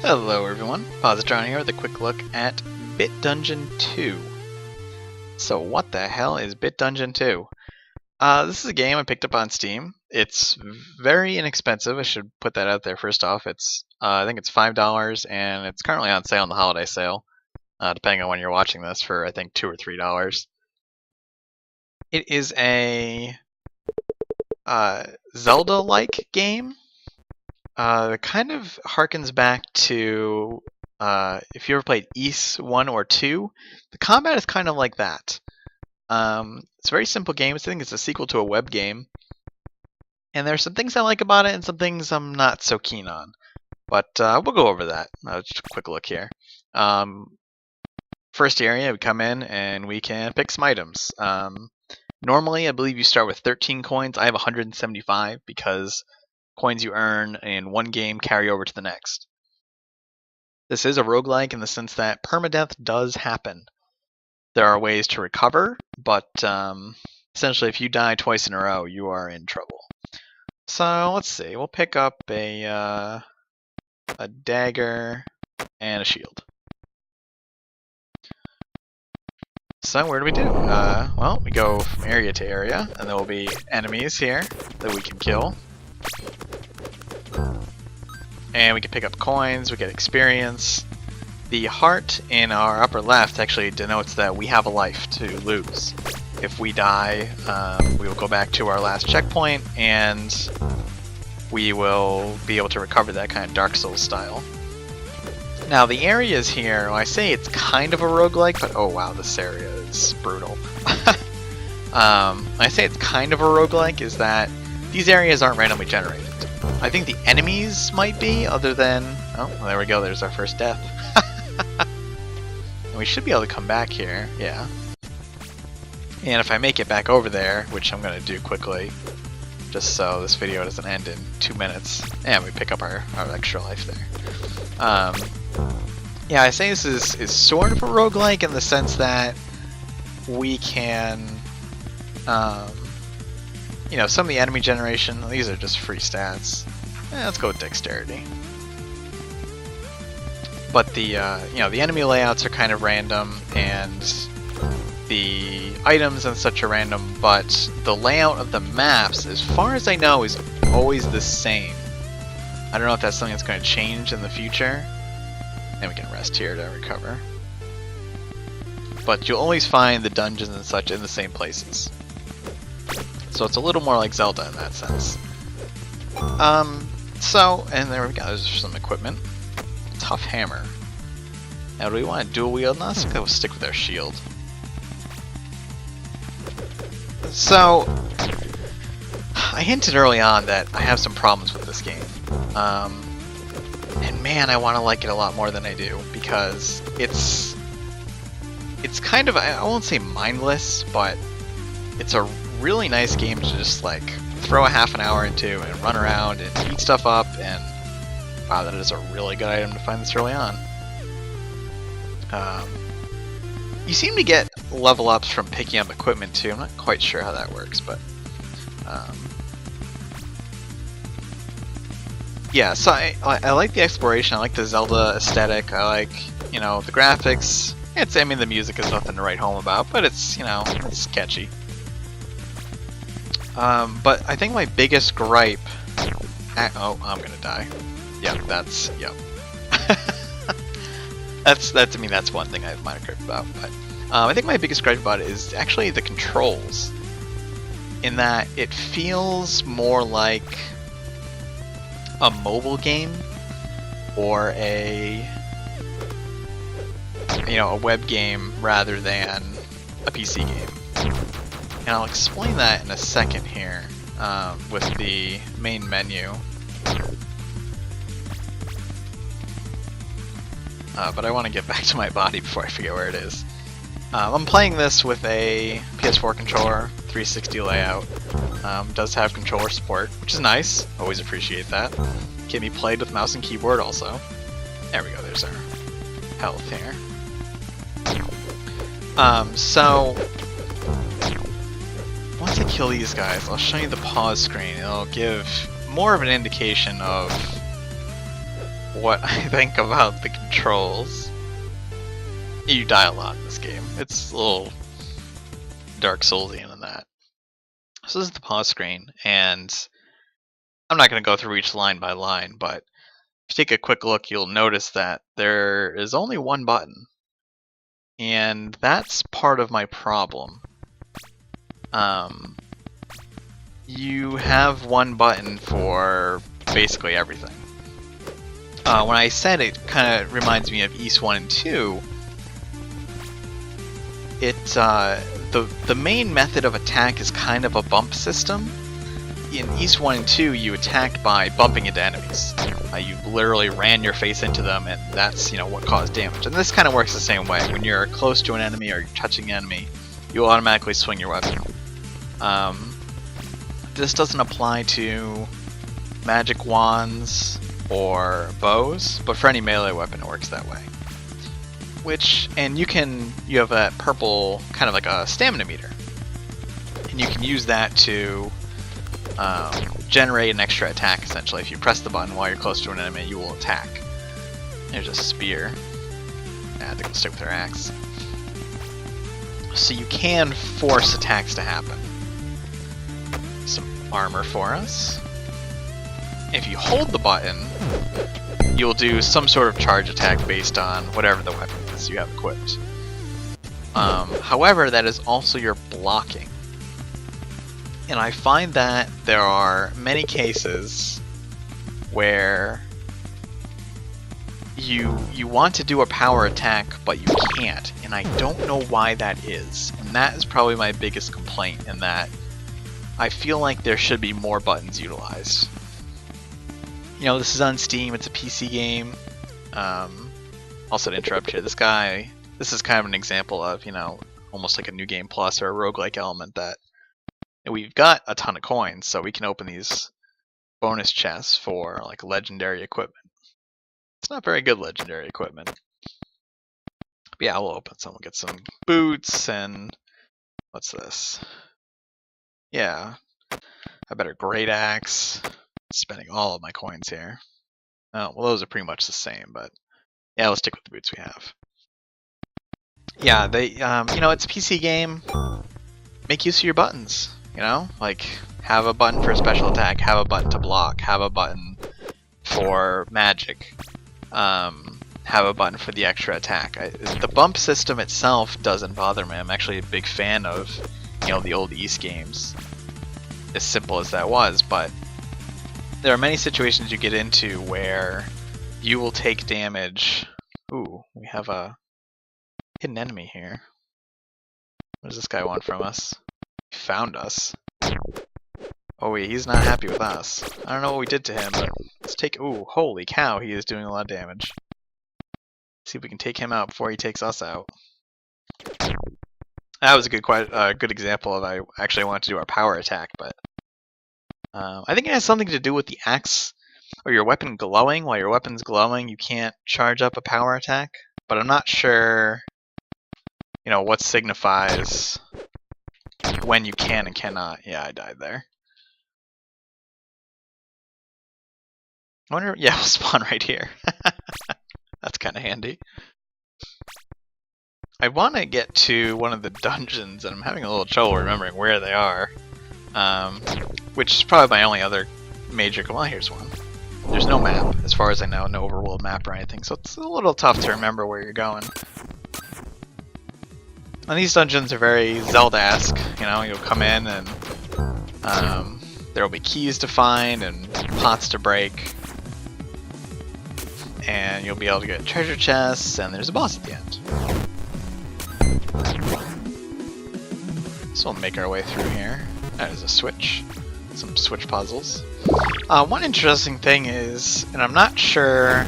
Hello everyone, Positron here with a quick look at Bit Dungeon 2. So what the hell is Bit Dungeon 2? This is a game I picked up on Steam. It's very inexpensive, I should put that out there first off. I think it's $5 and it's currently on sale on the holiday sale, depending on when you're watching this, for I think $2 or $3. It is a Zelda-like game. It kind of harkens back to if you ever played Ys 1 or 2, the combat is kind of like that. It's a very simple game. I think it's a sequel to a web game. And there's some things I like about it and some things I'm not so keen on. But we'll go over that. Just a quick look here. First area, we come in and we can pick some items. Normally, I believe you start with 13 coins. I have 175 because coins you earn in one game carry over to the next. This is a roguelike in the sense that permadeath does happen. There are ways to recover, but essentially if you die twice in a row, you are in trouble. So let's see, we'll pick up a dagger and a shield. So where do we do? Well, we go from area to area, and there will be enemies here that we can kill. And we can pick up coins, we get experience. The heart in our upper left actually denotes that we have a life to lose. If we die, we will go back to our last checkpoint and we will be able to recover that kind of Dark Souls style. Now the areas here, well, I say it's kind of a roguelike, but oh wow, this area is brutal. I say it's kind of a roguelike is that these areas aren't randomly generated. I think the enemies might be, other than... Oh, well, there we go, there's our first death. And we should be able to come back here, yeah. And if I make it back over there, which I'm going to do quickly, just so this video doesn't end in 2 minutes, and we pick up our extra life there. Yeah, I say this is sort of a roguelike in the sense that we can... you know, some of the enemy generation, these are just free stats. Let's go with dexterity. But the, you know, the enemy layouts are kind of random, and the items and such are random, but the layout of the maps, as far as I know, is always the same. I don't know if that's something that's going to change in the future. And we can rest here to recover. But you'll always find the dungeons and such in the same places. So it's a little more like Zelda in that sense. And there we go, there's some equipment. Tough hammer. Now do we want to dual wield? No, let's go stick with our shield. So, I hinted early on that I have some problems with this game. And man, I want to like it a lot more than I do, because it's kind of, I won't say mindless, but it's a really nice game to just like throw a half an hour into and run around and eat stuff up, and wow, that is a really good item to find this early on. You seem to get level ups from picking up equipment too. I'm not quite sure how that works, but yeah, so I like the exploration, I like the Zelda aesthetic, I like, you know, the graphics. I mean, the music is nothing to write home about, but it's, you know, it's catchy. But I think my biggest gripe... Oh, I'm gonna die. Yep, yep. I mean, that's one thing I have minor gripe about, but I think my biggest gripe about it is actually the controls. In that it feels more like a mobile game or a web game rather than a PC game. And I'll explain that in a second here with the main menu. But I want to get back to my body before I forget where it is. I'm playing this with a PS4 controller, 360 layout. Does have controller support, which is nice. Always appreciate that. Can be played with mouse and keyboard also. There we go, there's our health here. So once I kill these guys, I'll show you the pause screen. It'll give more of an indication of what I think about the controls. You die a lot in this game. It's a little Dark Soulsian in that. So this is the pause screen, and I'm not going to go through each line by line, but if you take a quick look, you'll notice that there is only one button. And that's part of my problem. You have one button for basically everything. When I said it kind of reminds me of East 1 and 2, the main method of attack is kind of a bump system. In East 1 and 2, you attacked by bumping into enemies. You literally ran your face into them, and that's what caused damage. And this kind of works the same way. When you're close to an enemy or you're touching an enemy, you automatically swing your weapon. This doesn't apply to magic wands or bows, but for any melee weapon, it works that way. And you have that purple kind of like a stamina meter, and you can use that to generate an extra attack. Essentially, if you press the button while you're close to an enemy, you will attack. There's a spear. I think I'll stick with her axe. So you can force attacks to happen. Some armor for us. If you hold the button, you'll do some sort of charge attack based on whatever the weapon is you have equipped. However, that is also your blocking. And I find that there are many cases where you want to do a power attack, but you can't, and I don't know why that is. And that is probably my biggest complaint, in that I feel like there should be more buttons utilized. This is on Steam, it's a PC game. Also to interrupt here, this is kind of an example of, almost like a New Game Plus or a roguelike element that we've got a ton of coins, so we can open these bonus chests for like legendary equipment. It's not very good legendary equipment. But yeah, we'll open some. We'll get some boots and what's this? Yeah, a better great axe. Spending all of my coins here. Oh, well, those are pretty much the same, but yeah, let's stick with the boots we have. Yeah, it's a PC game. Make use of your buttons. Like have a button for a special attack, have a button to block, have a button for magic, have a button for the extra attack. The bump system itself doesn't bother me. I'm actually a big fan of the old East games, as simple as that was, but there are many situations you get into where you will take damage. Ooh, we have a hidden enemy here. What does this guy want from us? He found us. Oh wait, he's not happy with us. I don't know what we did to him, but let's take... Ooh, holy cow, he is doing a lot of damage. See if we can take him out before he takes us out. That was a good example of I actually wanted to do our power attack, but I think it has something to do with the axe or your weapon glowing. While your weapon's glowing, you can't charge up a power attack, but I'm not sure what signifies when you can and cannot. Yeah, I died there. I wonder, yeah, we'll spawn right here. That's kind of handy. I want to get to one of the dungeons, and I'm having a little trouble remembering where they are. Which is probably my only other major... Well, here's one. There's no map, as far as I know, no overworld map or anything, so it's a little tough to remember where you're going. And these dungeons are very Zelda-esque. You'll come in and there will be keys to find and pots to break. And you'll be able to get treasure chests, and there's a boss at the end. So we'll make our way through here. There's a switch. Some switch puzzles. One interesting thing is, and I'm not sure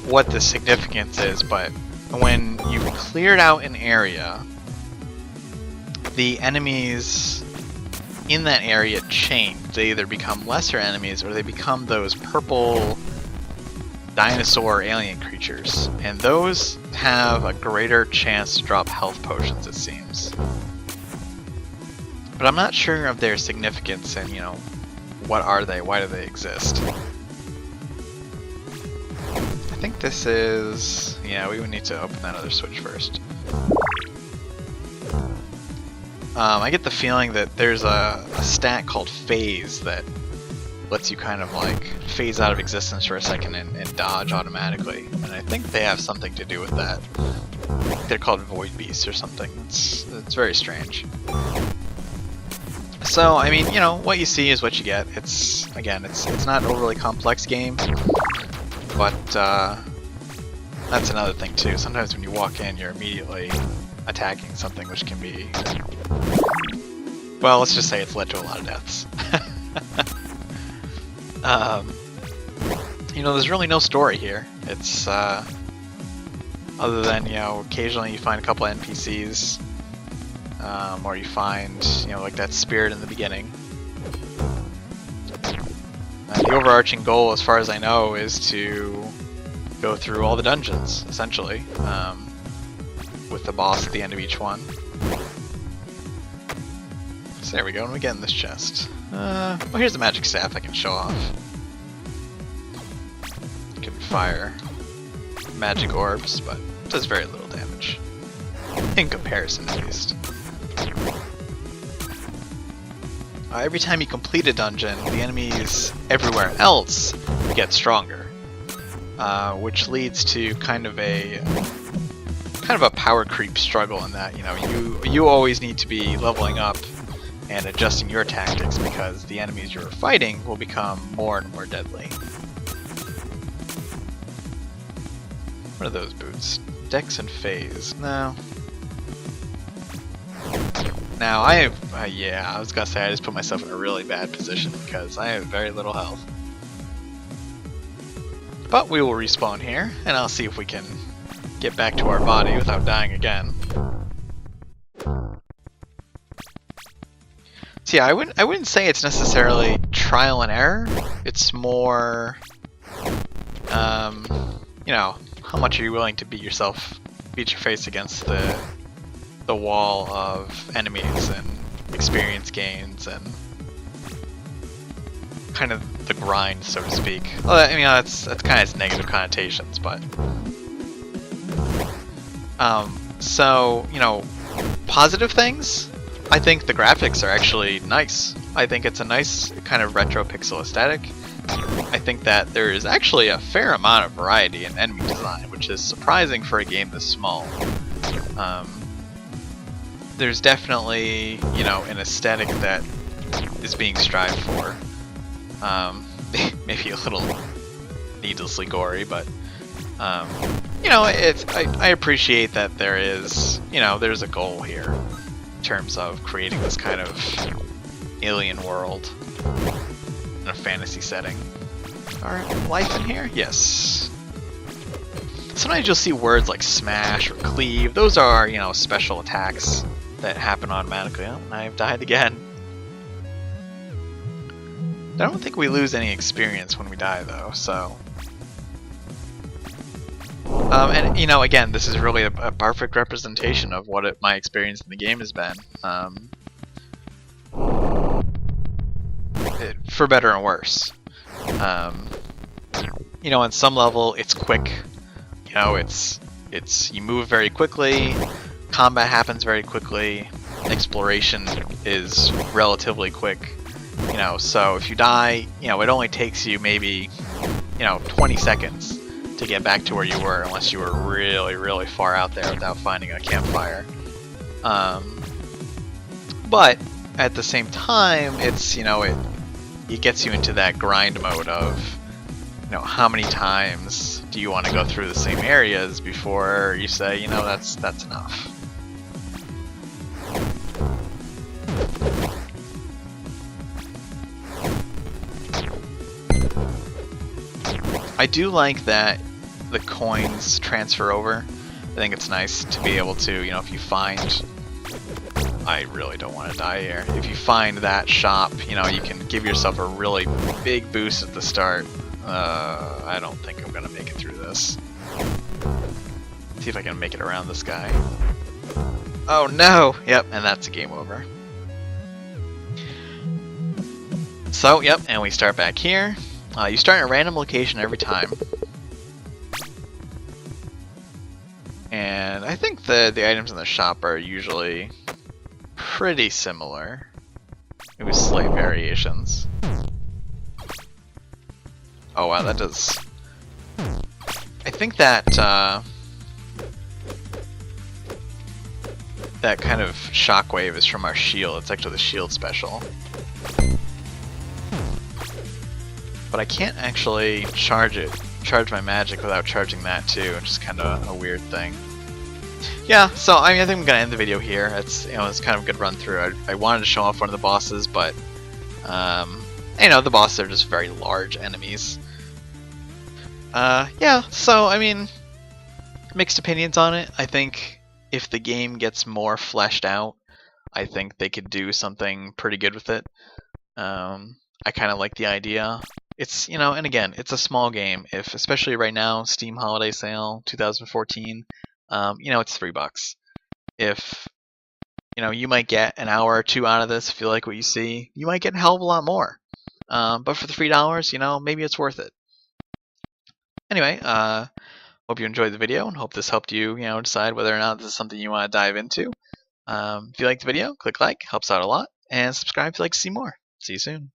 what the significance is, but when you cleared out an area, the enemies in that area change. They either become lesser enemies or they become those purple dinosaur alien creatures. And those have a greater chance to drop health potions, it seems. But I'm not sure of their significance and, what are they? Why do they exist? this is... yeah, we would need to open that other switch first. I get the feeling that there's a stat called phase that lets you kind of like phase out of existence for a second and dodge automatically. And I think they have something to do with that. They're called void beasts or something. It's very strange. So, I mean, you know, what you see is what you get. It's, again, it's not an overly complex game, but that's another thing too. Sometimes when you walk in, you're immediately attacking something, which can be, well, let's just say it's led to a lot of deaths. You know, there's really no story here. It's, other than, you know, occasionally you find a couple of NPCs, or you find, you know, like that spirit in the beginning. The overarching goal, as far as I know, is to go through all the dungeons, essentially, with the boss at the end of each one. So there we go, and we get in this chest. Well, here's a magic staff I can show off. You can fire magic orbs, but it does very little damage. In comparison, at least. Every time you complete a dungeon, the enemies everywhere else get stronger, which leads to kind of a power creep struggle in that, you know, you always need to be leveling up and adjusting your tactics because the enemies you're fighting will become more and more deadly. What are those boots? Dex and phase. No. Now I have, yeah, I was gonna say I just put myself in a really bad position because I have very little health. But we will respawn here, and I'll see if we can get back to our body without dying again. So yeah, I wouldn't say it's necessarily trial and error. It's more, you know, how much are you willing to beat your face against the wall of enemies and experience gains and kind of the grind, so to speak. Well, I mean, that's kind of negative connotations, but so, you know, positive things. I think the graphics are actually nice. I think it's a nice kind of retro pixel aesthetic. I think that there is actually a fair amount of variety in enemy design, which is surprising for a game this small. There's definitely, you know, an aesthetic that is being strived for. Maybe a little needlessly gory, but you know, I appreciate that there is, you know, there's a goal here in terms of creating this kind of alien world in a fantasy setting. Alright, life in here? Yes. Sometimes you'll see words like smash or cleave. Those are, you know, special attacks that happen automatically. Oh, I've died again. I don't think we lose any experience when we die, though, so... and, you know, again, this is really a perfect representation of what my experience in the game has been. For better and worse. You know, on some level, it's quick. You know, you move very quickly, combat happens very quickly, exploration is relatively quick. You know, so if you die, you know, it only takes you maybe, you know, 20 seconds to get back to where you were, unless you were really, really far out there without finding a campfire. But at the same time, it's, you know, it gets you into that grind mode of, you know, how many times do you want to go through the same areas before you say, you know, that's enough. I do like that the coins transfer over. I think it's nice to be able to, you know, if you find... I really don't want to die here. If you find that shop, you know, you can give yourself a really big boost at the start. I don't think I'm going to make it through this. See if I can make it around this guy. Oh no! Yep, and that's a game over. So, yep, and we start back here. You start in a random location every time. And I think the items in the shop are usually pretty similar. Maybe slight variations. Oh wow, that does... I think that that kind of shockwave is from our shield. It's actually the shield special. But I can't actually charge my magic without charging that too, which is kind of a weird thing. Yeah, so I mean, I think I'm gonna end the video here. It's it's kind of a good run through. I wanted to show off one of the bosses, but the bosses are just very large enemies. Yeah, so I mean, mixed opinions on it. I think if the game gets more fleshed out, I think they could do something pretty good with it. I kind of like the idea. It's and again, it's a small game. If especially right now, Steam Holiday Sale 2014, it's $3. If you might get an hour or two out of this, if you like what you see, you might get a hell of a lot more. But for the $3, maybe it's worth it. Anyway, hope you enjoyed the video and hope this helped you, decide whether or not this is something you want to dive into. If you liked the video, click like, helps out a lot, and subscribe if you'd like to see more. See you soon.